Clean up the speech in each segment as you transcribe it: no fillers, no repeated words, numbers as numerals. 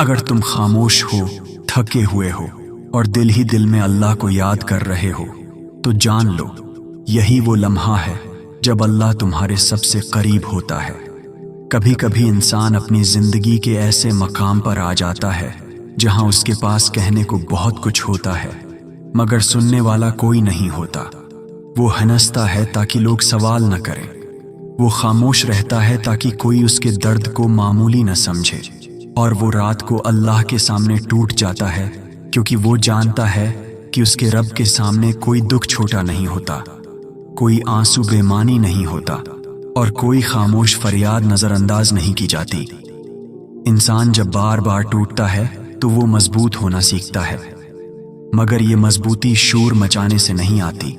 اگر تم خاموش ہو، تھکے ہوئے ہو اور دل ہی دل میں اللہ کو یاد کر رہے ہو تو جان لو یہی وہ لمحہ ہے جب اللہ تمہارے سب سے قریب ہوتا ہے۔ کبھی کبھی انسان اپنی زندگی کے ایسے مقام پر آ جاتا ہے جہاں اس کے پاس کہنے کو بہت کچھ ہوتا ہے مگر سننے والا کوئی نہیں ہوتا۔ وہ ہنستا ہے تاکہ لوگ سوال نہ کریں، وہ خاموش رہتا ہے تاکہ کوئی اس کے درد کو معمولی نہ سمجھے، اور وہ رات کو اللہ کے سامنے ٹوٹ جاتا ہے کیونکہ وہ جانتا ہے کہ اس کے رب کے سامنے کوئی دکھ چھوٹا نہیں ہوتا، کوئی آنسو بے معنی نہیں ہوتا اور کوئی خاموش فریاد نظر انداز نہیں کی جاتی۔ انسان جب بار بار ٹوٹتا ہے تو وہ مضبوط ہونا سیکھتا ہے، مگر یہ مضبوطی شور مچانے سے نہیں آتی،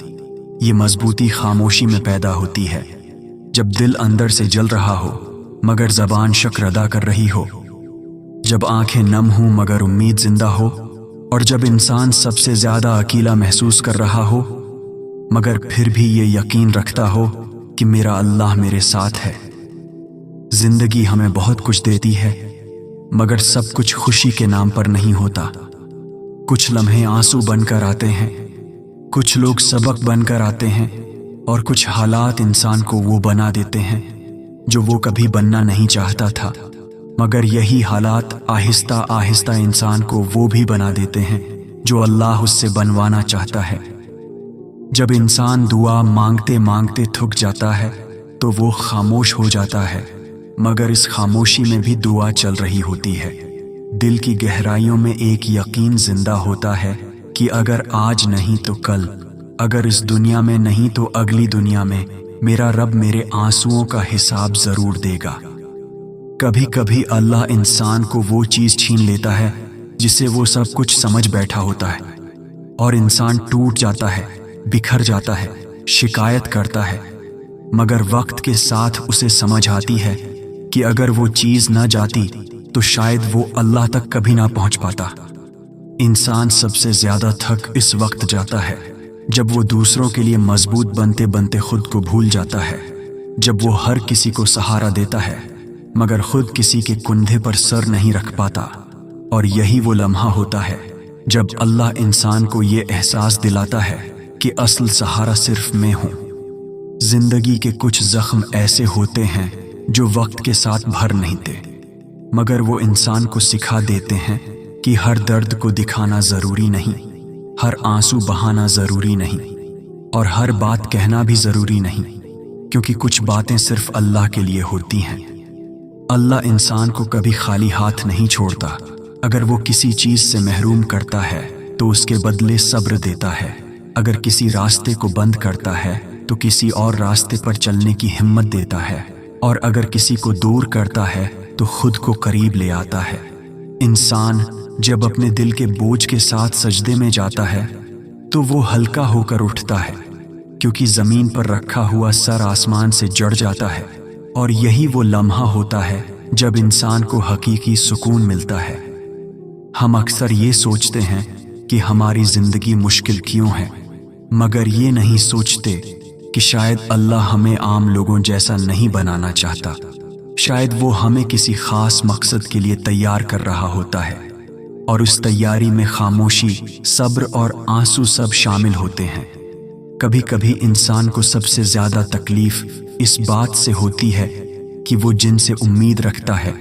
یہ مضبوطی خاموشی میں پیدا ہوتی ہے۔ جب دل اندر سے جل رہا ہو مگر زبان شکر ادا کر رہی ہو، جب آنکھیں نم ہوں مگر امید زندہ ہو، اور جب انسان سب سے زیادہ اکیلا محسوس کر رہا ہو مگر پھر بھی یہ یقین رکھتا ہو کہ میرا اللہ میرے ساتھ ہے۔ زندگی ہمیں بہت کچھ دیتی ہے مگر سب کچھ خوشی کے نام پر نہیں ہوتا۔ کچھ لمحے آنسو بن کر آتے ہیں، کچھ لوگ سبق بن کر آتے ہیں، اور کچھ حالات انسان کو وہ بنا دیتے ہیں جو وہ کبھی بننا نہیں چاہتا تھا، مگر یہی حالات آہستہ آہستہ انسان کو وہ بھی بنا دیتے ہیں جو اللہ اس سے بنوانا چاہتا ہے۔ جب انسان دعا مانگتے مانگتے تھک جاتا ہے تو وہ خاموش ہو جاتا ہے، مگر اس خاموشی میں بھی دعا چل رہی ہوتی ہے۔ دل کی گہرائیوں میں ایک یقین زندہ ہوتا ہے کہ اگر آج نہیں تو کل، اگر اس دنیا میں نہیں تو اگلی دنیا میں میرا رب میرے آنسوؤں کا حساب ضرور دے گا۔ کبھی کبھی اللہ انسان کو وہ چیز چھین لیتا ہے جسے وہ سب کچھ سمجھ بیٹھا ہوتا ہے، اور انسان ٹوٹ جاتا ہے، بکھر جاتا ہے، شکایت کرتا ہے، مگر وقت کے ساتھ اسے سمجھ آتی ہے کہ اگر وہ چیز نہ جاتی تو شاید وہ اللہ تک کبھی نہ پہنچ پاتا۔ انسان سب سے زیادہ تھک اس وقت جاتا ہے جب وہ دوسروں کے لیے مضبوط بنتے بنتے خود کو بھول جاتا ہے، جب وہ ہر کسی کو سہارا دیتا ہے مگر خود کسی کے کندھے پر سر نہیں رکھ پاتا، اور یہی وہ لمحہ ہوتا ہے جب اللہ انسان کو یہ احساس دلاتا ہے کہ اصل سہارا صرف میں ہوں۔ زندگی کے کچھ زخم ایسے ہوتے ہیں جو وقت کے ساتھ بھر نہیں تے، مگر وہ انسان کو سکھا دیتے ہیں کہ ہر درد کو دکھانا ضروری نہیں، ہر آنسو بہانا ضروری نہیں، اور ہر بات کہنا بھی ضروری نہیں، کیونکہ کچھ باتیں صرف اللہ کے لیے ہوتی ہیں۔ اللہ انسان کو کبھی خالی ہاتھ نہیں چھوڑتا۔ اگر وہ کسی چیز سے محروم کرتا ہے تو اس کے بدلے صبر دیتا ہے، اگر کسی راستے کو بند کرتا ہے تو کسی اور راستے پر چلنے کی ہمت دیتا ہے، اور اگر کسی کو دور کرتا ہے تو خود کو قریب لے آتا ہے۔ انسان جب اپنے دل کے بوجھ کے ساتھ سجدے میں جاتا ہے تو وہ ہلکا ہو کر اٹھتا ہے، کیونکہ زمین پر رکھا ہوا سر آسمان سے جڑ جاتا ہے، اور یہی وہ لمحہ ہوتا ہے جب انسان کو حقیقی سکون ملتا ہے۔ ہم اکثر یہ سوچتے ہیں کہ ہماری زندگی مشکل کیوں ہے، مگر یہ نہیں سوچتے کہ شاید اللہ ہمیں عام لوگوں جیسا نہیں بنانا چاہتا، شاید وہ ہمیں کسی خاص مقصد کے لیے تیار کر رہا ہوتا ہے، اور اس تیاری میں خاموشی، صبر اور آنسو سب شامل ہوتے ہیں۔ کبھی کبھی انسان کو سب سے زیادہ تکلیف اس بات سے ہوتی ہے کہ وہ جن سے امید رکھتا ہے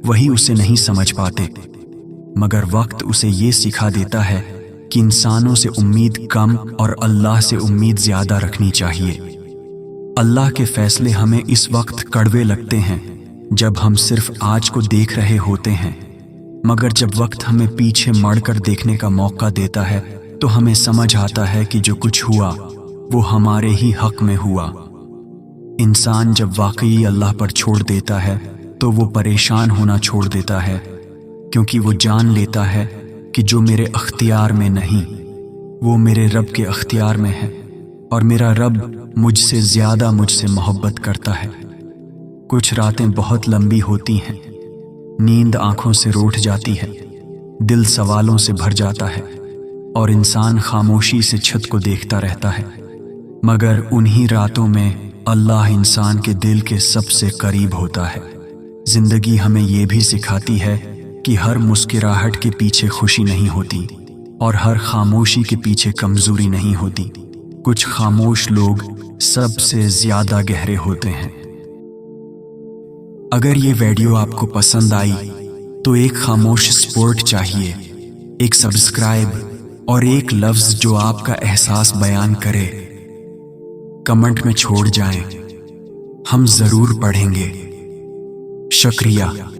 وہی اسے نہیں سمجھ پاتے، مگر وقت اسے یہ سکھا دیتا ہے کہ انسانوں سے امید کم اور اللہ سے امید زیادہ رکھنی چاہیے۔ اللہ کے فیصلے ہمیں اس وقت کڑوے لگتے ہیں جب ہم صرف آج کو دیکھ رہے ہوتے ہیں، مگر جب وقت ہمیں پیچھے مڑ کر دیکھنے کا موقع دیتا ہے تو ہمیں سمجھ آتا ہے کہ جو کچھ ہوا وہ ہمارے ہی حق میں ہوا۔ انسان جب واقعی اللہ پر چھوڑ دیتا ہے تو وہ پریشان ہونا چھوڑ دیتا ہے، کیونکہ وہ جان لیتا ہے کہ جو میرے اختیار میں نہیں وہ میرے رب کے اختیار میں ہے، اور میرا رب مجھ سے زیادہ مجھ سے محبت کرتا ہے۔ کچھ راتیں بہت لمبی ہوتی ہیں، نیند آنکھوں سے روٹھ جاتی ہے، دل سوالوں سے بھر جاتا ہے، اور انسان خاموشی سے چھت کو دیکھتا رہتا ہے، مگر انہی راتوں میں اللہ انسان کے دل کے سب سے قریب ہوتا ہے۔ زندگی ہمیں یہ بھی سکھاتی ہے کہ ہر مسکراہٹ کے پیچھے خوشی نہیں ہوتی اور ہر خاموشی کے پیچھے کمزوری نہیں ہوتی۔ کچھ خاموش لوگ سب سے زیادہ گہرے ہوتے ہیں۔ اگر یہ ویڈیو آپ کو پسند آئی تو ایک خاموش سپورٹ چاہیے، ایک سبسکرائب اور ایک لفظ جو آپ کا احساس بیان کرے کمنٹ میں چھوڑ جائیں، ہم ضرور پڑھیں گے۔ شکریہ۔